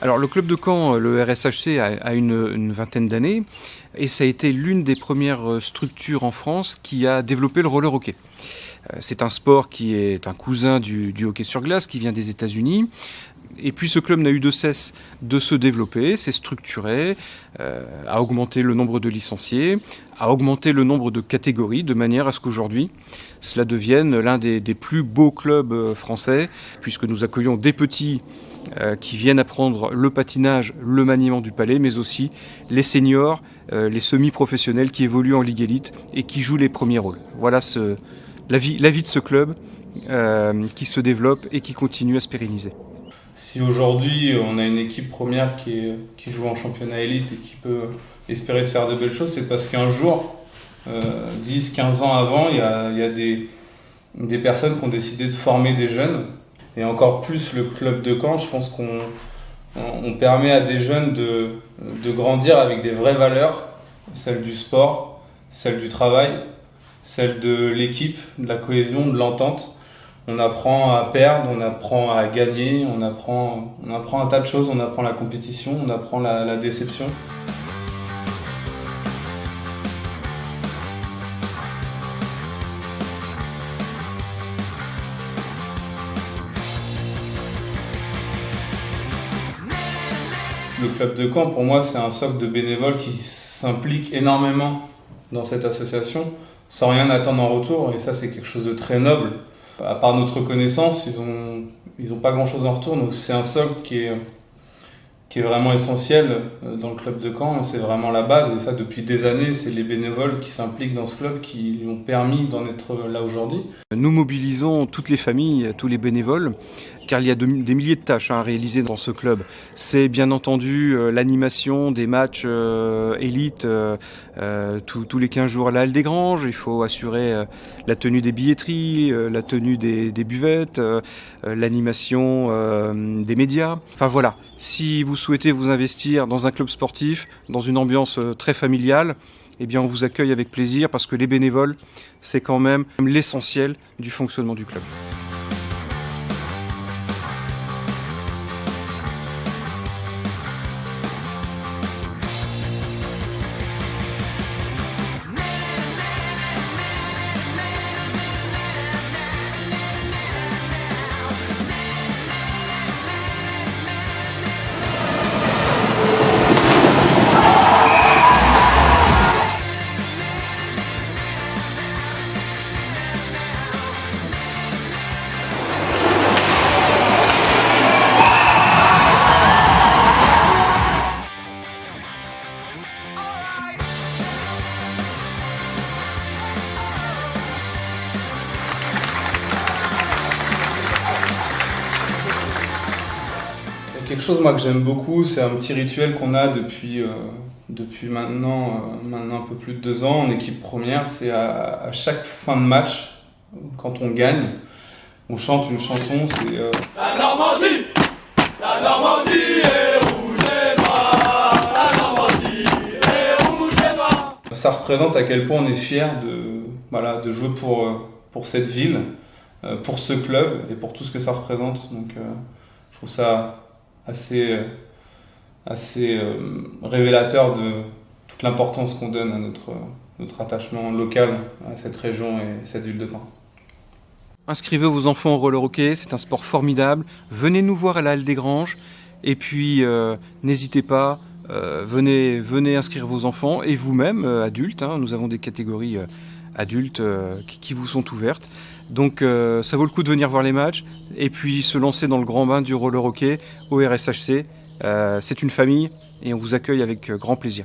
Alors le club de Caen, le RSHC, a une vingtaine d'années et ça a été l'une des premières structures en France qui a développé le roller hockey. C'est un sport qui est un cousin du hockey sur glace, qui vient des États-Unis. Et puis ce club n'a eu de cesse de se développer, s'est structuré, a augmenté le nombre de licenciés, a augmenté le nombre de catégories, de manière à ce qu'aujourd'hui, cela devienne l'un des plus beaux clubs français, puisque nous accueillons des petits qui viennent apprendre le patinage, le maniement du palet, mais aussi les seniors, les semi-professionnels qui évoluent en Ligue Élite et qui jouent les premiers rôles. Voilà la vie de ce club qui se développe et qui continue à se pérenniser. Si aujourd'hui on a une équipe première qui joue en championnat élite et qui peut espérer de faire de belles choses, c'est parce qu'un jour, 10-15 ans avant, il y a des personnes qui ont décidé de former des jeunes. Et encore plus le club de Caen, je pense qu'on permet à des jeunes de grandir avec des vraies valeurs, celles du sport, celles du travail, celles de l'équipe, de la cohésion, de l'entente. On apprend à perdre, on apprend à gagner, on apprend un tas de choses, on apprend la compétition, on apprend la déception. Le club de Caen, pour moi, c'est un socle de bénévoles qui s'impliquent énormément dans cette association, sans rien attendre en retour, et ça, c'est quelque chose de très noble. À part notre connaissance, ils ont pas grand-chose en retour, donc c'est un socle qui est vraiment essentiel dans le club de Caen, c'est vraiment la base, et ça depuis des années, c'est les bénévoles qui s'impliquent dans ce club qui lui ont permis d'en être là aujourd'hui. Nous mobilisons toutes les familles, tous les bénévoles, car il y a des milliers de tâches à réaliser dans ce club. C'est bien entendu l'animation des matchs élites tous les 15 jours à la Halle des Granges. Il faut assurer la tenue des billetteries, la tenue des buvettes, l'animation des médias. Enfin voilà, si vous souhaitez vous investir dans un club sportif, dans une ambiance très familiale, eh bien on vous accueille avec plaisir parce que les bénévoles, c'est quand même l'essentiel du fonctionnement du club. Quelque chose moi que j'aime beaucoup, c'est un petit rituel qu'on a depuis maintenant un peu plus de 2 ans en équipe première. C'est à chaque fin de match, quand on gagne, on chante une chanson. C'est La Normandie est rouge et noire. La Normandie est rouge et noire. Ça représente à quel point on est fier de jouer pour cette ville, pour ce club et pour tout ce que ça représente. Donc je trouve ça assez révélateur de toute l'importance qu'on donne à notre attachement local à cette région et cette ville de Caen. Inscrivez vos enfants au roller hockey, c'est un sport formidable. Venez nous voir à la Halle des Granges et puis n'hésitez pas, venez inscrire vos enfants et vous-même, adultes. Nous avons des catégories adultes qui vous sont ouvertes. Donc ça vaut le coup de venir voir les matchs et puis se lancer dans le grand bain du roller hockey au RSHC. C'est une famille et on vous accueille avec grand plaisir.